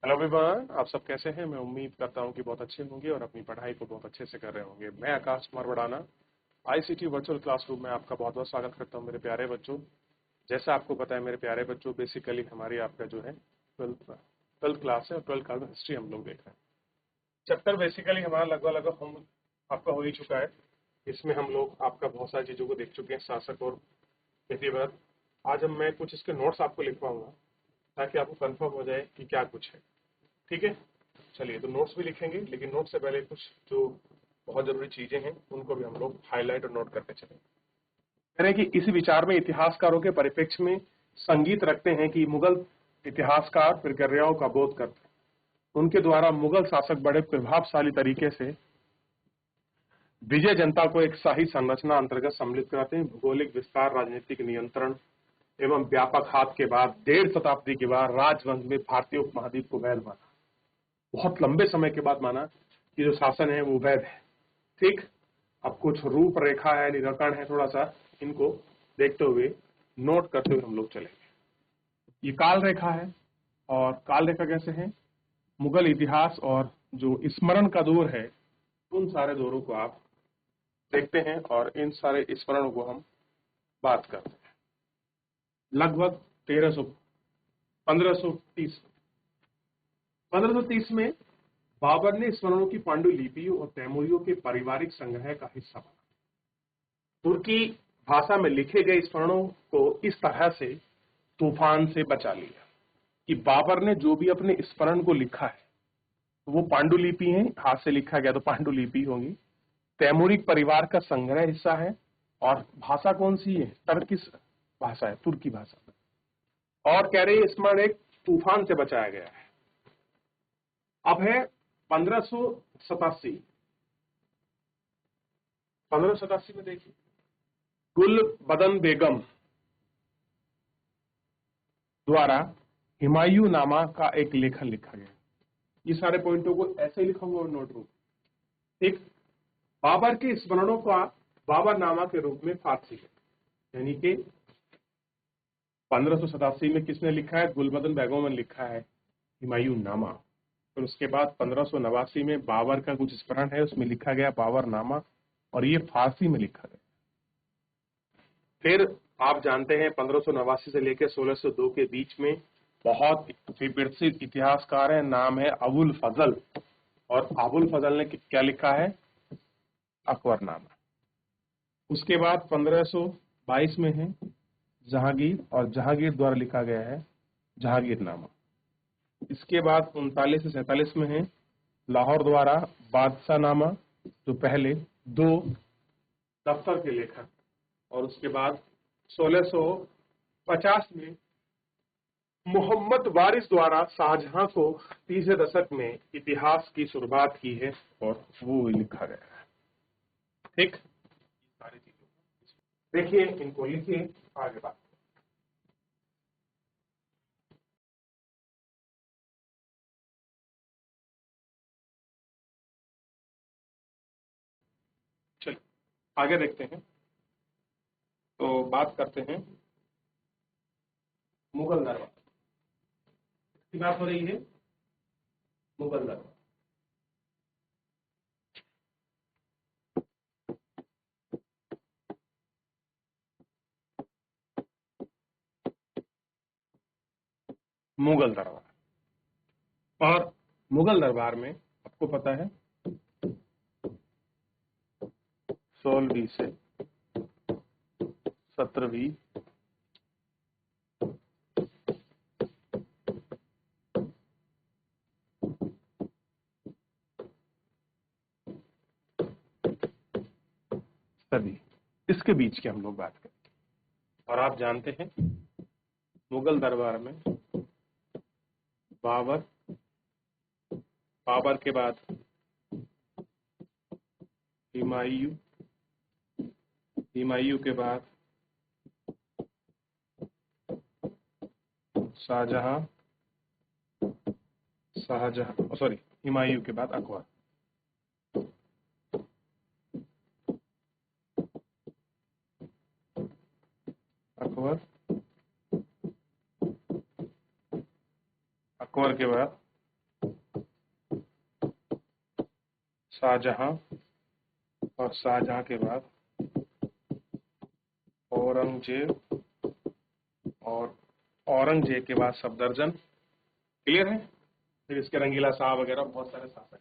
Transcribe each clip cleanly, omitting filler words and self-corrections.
Hello everyone, आप सब कैसे हैं। मैं उम्मीद करता हूं कि बहुत अच्छे होंगे और अपनी पढ़ाई को बहुत अच्छे से कर रहे होंगे। मैं Aakash Kumar Badana ICT virtual classroom में आपका बहुत बहुत स्वागत करता हूं मेरे प्यारे बच्चों। जैसा आपको पता है मेरे प्यारे बच्चों, बेसिकली हमारी आपका जो है ट्वेल्थ क्लास है और 12th क्लास में हिस्ट्री हम लोग देख रहे हैं। चैप्टर बेसिकली हमारा लगभग हम आपका हो ही चुका है। इसमें हम लोग आपका बहुत सारी चीज़ों को देख चुके हैं, शासक और विधिवत। आज मैं कुछ इसके नोट्स आपको लिखवाऊंगा ताकि आपको कंफर्म हो जाए कि क्या कुछ है। ठीक है, चलिए तो नोट्स भी लिखेंगे, लेकिन नोट से पहले कुछ जो बहुत जरूरी चीजें हैं उनको भी हम लोग हाईलाइट और नोट करते चलेंगे। करें कि इसी विचार में इतिहासकारों के परिप्रेक्ष्य में संगीत रखते हैं कि मुगल इतिहासकार प्रक्रियाओं का बोध करते हैं। उनके द्वारा मुगल शासक बड़े प्रभावशाली तरीके से विजय जनता को एक शाही संरचना अंतर्गत सम्मिलित कराते हैं। भौगोलिक विस्तार, राजनीतिक नियंत्रण एवं व्यापक हाथ के बाद 1.5 शताब्दी के बाद राजवंश में भारतीय उपमहाद्वीप को वैध माना। बहुत लंबे समय के बाद माना कि जो शासन है वो वैध है। ठीक, अब कुछ रूपरेखा है, निरूपण है, थोड़ा सा इनको देखते हुए नोट करते हुए हम लोग चलेंगे। ये काल रेखा है, और काल रेखा कैसे है, मुगल इतिहास और जो स्मरण का दौर है उन सारे दौरों को आप देखते हैं और इन सारे स्मरणों को हम बात करते हैं। लगभग 1530 में बाबर ने स्मरणों की पांडुलिपियों और तैमूरियों के पारिवारिक संग्रह का हिस्सा बना। तुर्की भाषा में लिखे गए स्मरणों को इस तरह से तूफान से बचा लिया कि बाबर ने जो भी अपने स्मरण को लिखा है वो पांडुलिपि है, हाथ से लिखा गया तो पांडुलिपि होंगी। तैमूरिक परिवार का संग्रह हिस्सा है, और भाषा कौन सी है, टर्किश भाषा है, तुर्की भाषा। और कह रहे स्मरण एक तूफान से बचाया गया है। अब है 1587। 1587 में देखिए, गुलबदन बेगम द्वारा हुमायूं नामा का एक लेखन लिखा गया। ये सारे पॉइंटों को ऐसे ही लिखूंगा और नोट रूप। ठीक, बाबर के स्मरणों का बाबरनामा के रूप में फारसी है, यानी कि 1587 में किसने लिखा है, गुलबदन बेगम ने लिखा है हुमायूं नामा। फिर उसके बाद 1589 में बाबर का कुछ स्मरण है, उसमें लिखा गया बाबरनामा, और ये फारसी में लिखा गया। फिर आप जानते हैं 1589 से लेकर 1602 के बीच में बहुत विप्रसिद्ध इतिहासकार है, नाम है अबुल फजल, और अबुल फजल ने क्या लिखा है, अकबरनामा। उसके बाद 1522 में है जहांगीर, और जहांगीर द्वारा लिखा गया है जहांगीरनामा। इसके बाद 39 से 47 में है लाहौर द्वारा बादशाहनामा, जो पहले दो दफ्तर के लेखक। और उसके बाद 1650 में मोहम्मद वारिस द्वारा शाहजहां को 30वें दशक में इतिहास की शुरुआत की है, और वो लिखा गया है। ठीक, सारी चीजों देखिए, इनको लिखिए, आगे बात। चलिए आगे देखते हैं। तो बात करते हैं मुगल दरबार की, बात हो रही है मुगल दरबार। मुगल दरबार, और मुगल दरबार में आपको पता है 16वीं से 17वीं सदी, इसके बीच की हम लोग बात करें। और आप जानते हैं मुगल दरबार में बाबर, बाबर के बाद हुमायूं, हुमायूं के बाद शाहजहां, शाहजहां सॉरी हुमायूं के बाद अकबर। अकबर, अकबर के बाद शाहजहां, और शाहजहां के बाद औरंगजेब, और औरंगजेब के बाद सफदरजंग। क्लियर है? फिर इसके रंगीला शाह वगैरह बहुत सारे शासक,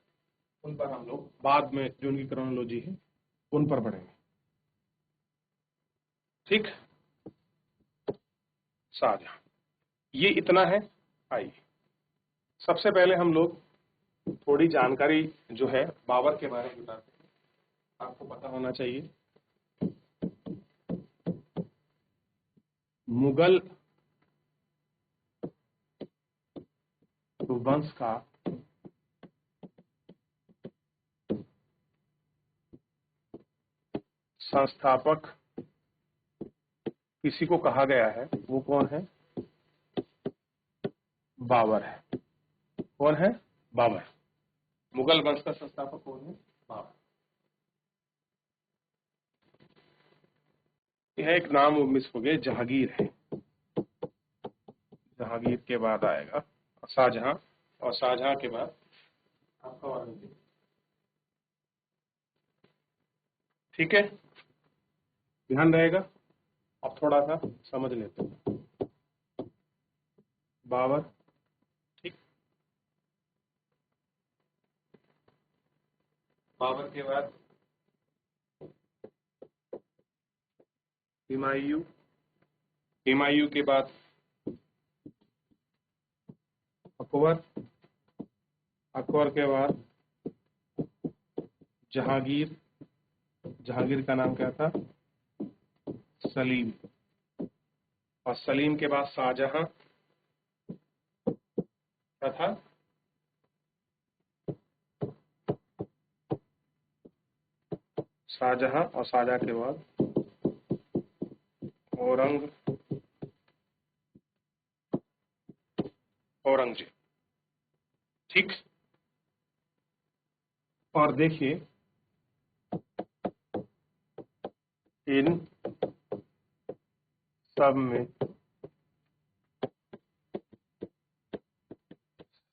उन पर हम लोग बाद में जो उनकी क्रोनोलॉजी है उन पर पढ़ेंगे। ठीक, शाहजहां, ये इतना है। आइए सबसे पहले हम लोग थोड़ी जानकारी जो है बाबर के बारे में बताते हैं, आपको पता होना चाहिए। मुगल वंश का संस्थापक किसी को कहा गया है, वो कौन है? बाबर है। कौन है? बाबर। मुगल वंश का संस्थापक कौन है? बाबर। यह एक नाम वो मिस हो गए, जहांगीर है। जहांगीर के बाद आएगा शाहजहां, और शाहजहां के बाद आपका औरंगजेब। ठीक है, ध्यान रहेगा। अब थोड़ा सा समझ लेते हैं। बाबर, ठीक, बाबर के बाद हुमायूं, हुमायूं के बाद अकबर, अकबर के बाद जहांगीर, जहांगीर का नाम क्या था? सलीम, और सलीम के बाद शाहजहां तथा शाहजहां, और शाहजहां के बाद औरंगजेब। ठीक, और देखिए इन सब में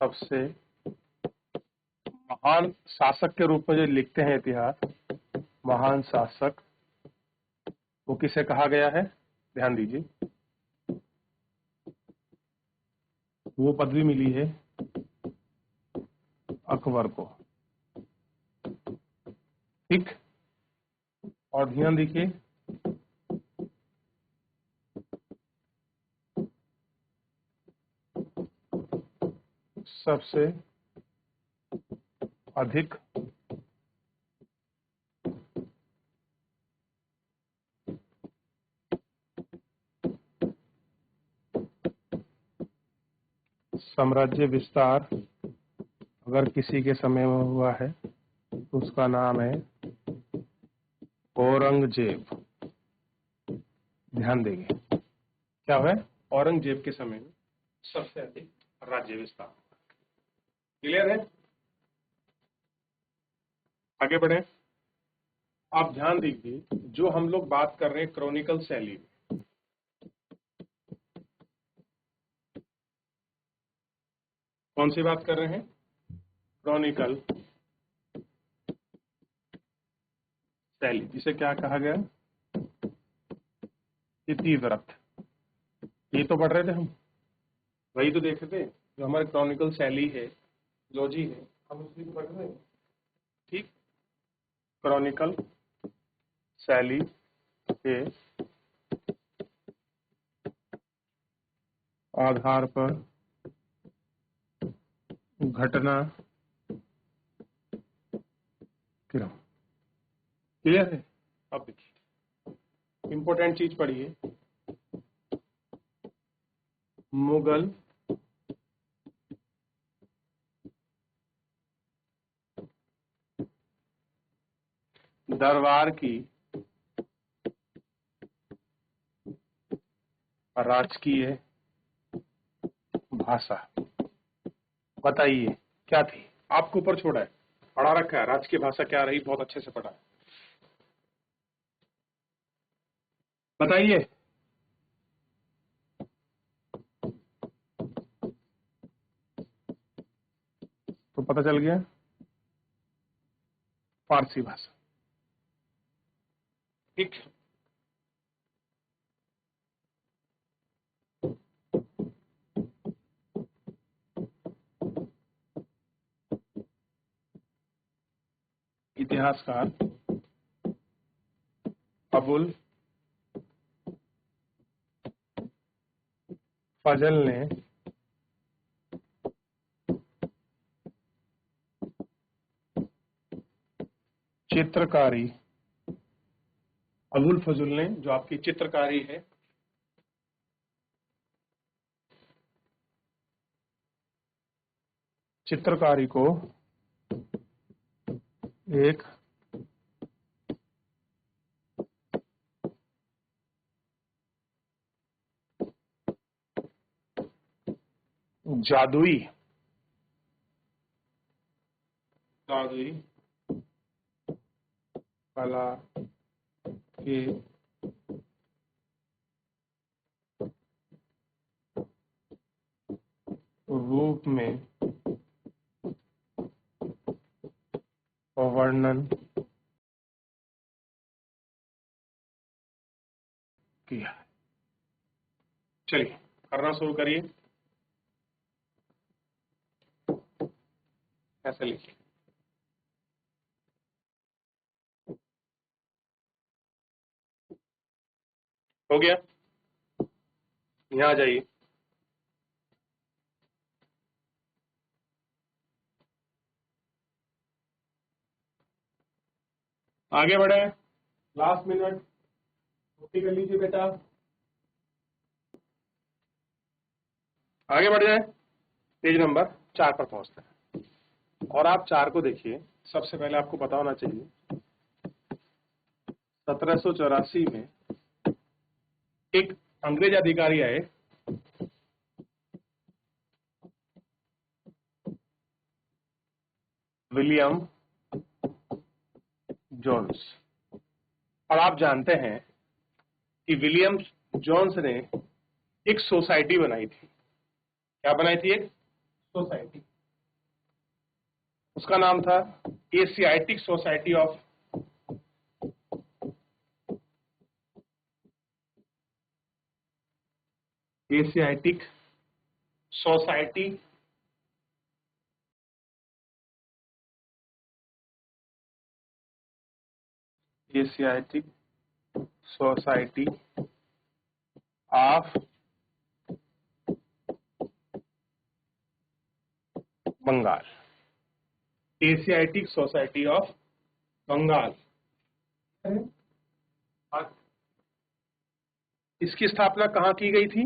सबसे महान शासक के रूप में जो लिखते हैं इतिहास, महान शासक, वो किसे कहा गया है? ध्यान दीजिए, वो पदवी मिली है अकबर को। ठीक, और ध्यान देखिए, सबसे अधिक साम्राज्य विस्तार अगर किसी के समय में हुआ है तो उसका नाम है औरंगजेब। ध्यान देंगे, क्या है? औरंगजेब के समय में सबसे अधिक राज्य विस्तार। क्लियर है? आगे बढ़े। आप ध्यान दीजिए, जो हम लोग बात कर रहे हैं क्रॉनिकल शैली में, कौन सी बात कर रहे हैं? क्रॉनिकल शैली, जिसे क्या कहा गया? इतिवृत्त। ये तो पढ़ रहे थे हम, वही तो देख रहे थे, जो हमारे क्रॉनिकल शैली है, लॉजी है, हम उसी को पढ़ रहे हैं। ठीक, क्रॉनिकल शैली के आधार पर घटना क्रम। क्लियर है? अब देखिए, इंपॉर्टेंट चीज पढ़िए। मुगल दरबार की राजकीय भाषा बताइए क्या थी? आपके ऊपर छोड़ा है, पढ़ा रखा है, राजकीय भाषा क्या रही, बहुत अच्छे से पढ़ा है। बताइए। तो पता चल गया। फारसी भाषा। ठीक, इतिहासकार अबुल फजल ने चित्रकारी, अबुल फजल ने जो आपकी चित्रकारी है, चित्रकारी को एक जादुई जादुई कला के रूप में वर्णन किया है। चलिए करना शुरू करिए। ऐसे लिखिए। हो गया, यहां आ जाइए। आगे बढ़े, लास्ट मिनट, कॉपी कर लीजिए बेटा, आगे बढ़ जाए। पेज नंबर 4 पर पहुंचते हैं और आप 4 को देखिए। सबसे पहले आपको पता होना चाहिए 1784 में एक अंग्रेज अधिकारी आए, विलियम जोन्स। और आप जानते हैं कि विलियम जोन्स ने एक सोसाइटी बनाई थी। क्या बनाई थी? एक सोसाइटी। उसका नाम था Asiatic Society of Asiatic Society Asiatic Society of Bengal. Asiatic Society of Bengal. इसकी स्थापना कहाँ की गई थी?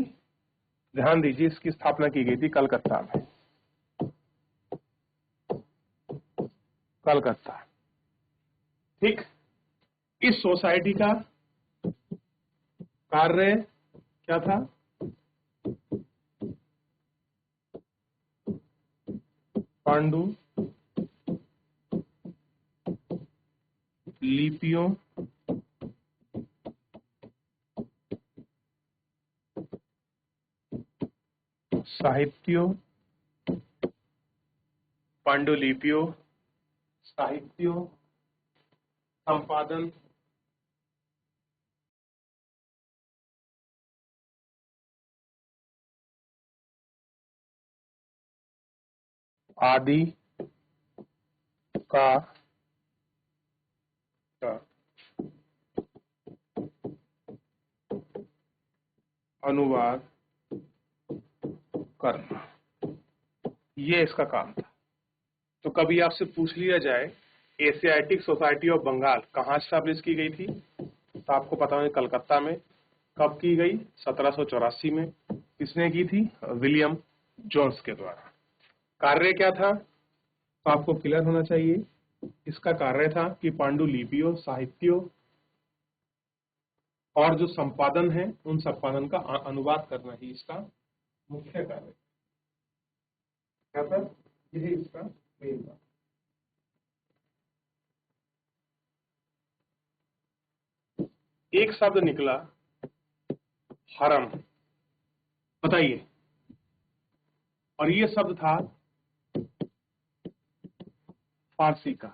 ध्यान दीजिए, इसकी स्थापना की गई थी कलकत्ता में। कलकत्ता। ठीक, इस सोसाइटी का कार्य क्या था? पांडु लिपियों साहित्यों, पांडुलिपियों साहित्यों संपादन आदि का अनुवाद करना, ये इसका काम था। तो कभी आपसे पूछ लिया जाए एशियाटिक सोसाइटी ऑफ बंगाल कहाँ स्टैब्लिश की गई थी, तो आपको पता होगा कलकत्ता में। कब की गई? 1784 में। किसने की थी? विलियम जोन्स के द्वारा। कार्य क्या था? तो आपको क्लियर होना चाहिए। इसका कार्य था कि पांडुलिपियों साहित्यों और जो संपादन है उन संपादन का अनुवाद करना ही इसका मुख्य कार्य क्या था। यही इसका मेन था। एक शब्द निकला हरम, बताइए। और ये शब्द था फारसी का।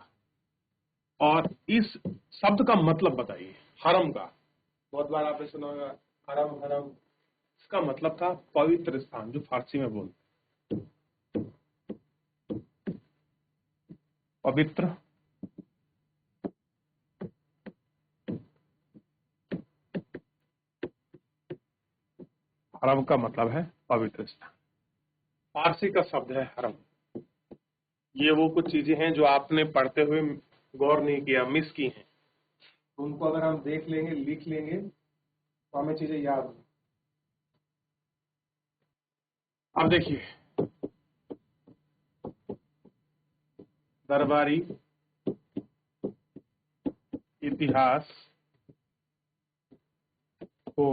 और इस शब्द का मतलब बताइए। हरम का बहुत बार आपने सुना होगा, हरम हरम, इसका मतलब था पवित्र स्थान, जो फारसी में बोलते पवित्र। हरम का मतलब है पवित्र स्थान, फारसी का शब्द है हरम। ये वो कुछ चीजें हैं जो आपने पढ़ते हुए गौर नहीं किया, मिस की हैं, तो उनको अगर हम देख लेंगे, लिख लेंगे, तो हमें चीजें याद होंगी। अब देखिए, दरबारी इतिहास को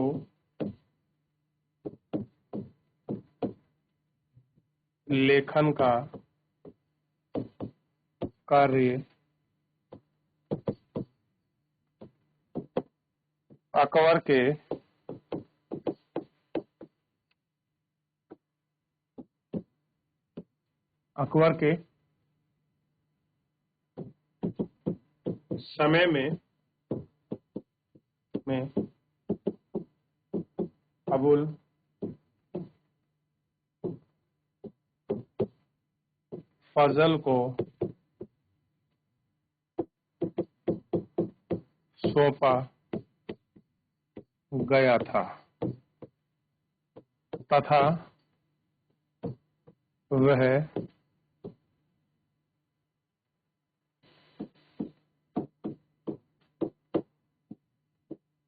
लेखन का कार्य अकबर के समय में अबुल फजल को सौंपा गया था तथा वह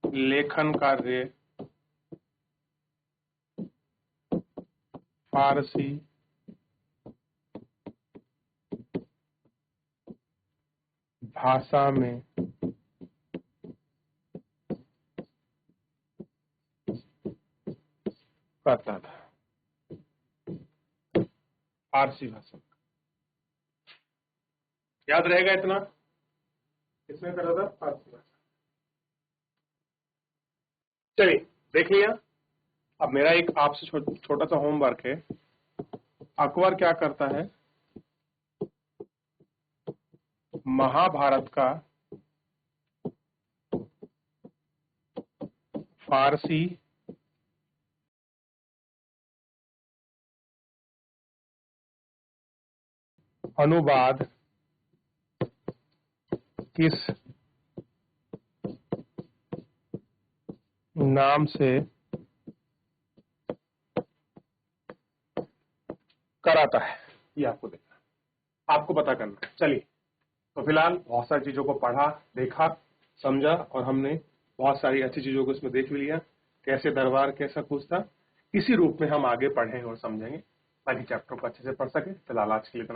लेखन कार्य फारसी भाषा में करता था। फारसी भाषा याद रहेगा इतना, किसमें कर रहा था? फारसी भाषा। चलिए देख लिया। अब मेरा एक आपसे छोटा सा होमवर्क है। अकबर क्या करता है, महाभारत का फारसी अनुवाद किस नाम से कराता है, ये आपको देखना, आपको पता करना। चलिए, तो फिलहाल बहुत सारी चीजों को पढ़ा, देखा, समझा, और हमने बहुत सारी अच्छी चीजों को इसमें देख भी लिया। कैसे दरबार कैसा कुछ था, इसी रूप में हम आगे पढ़ेंगे और समझेंगे, ताकि चैप्टर को अच्छे से पढ़ सके। फिलहाल आज के लिए इतना।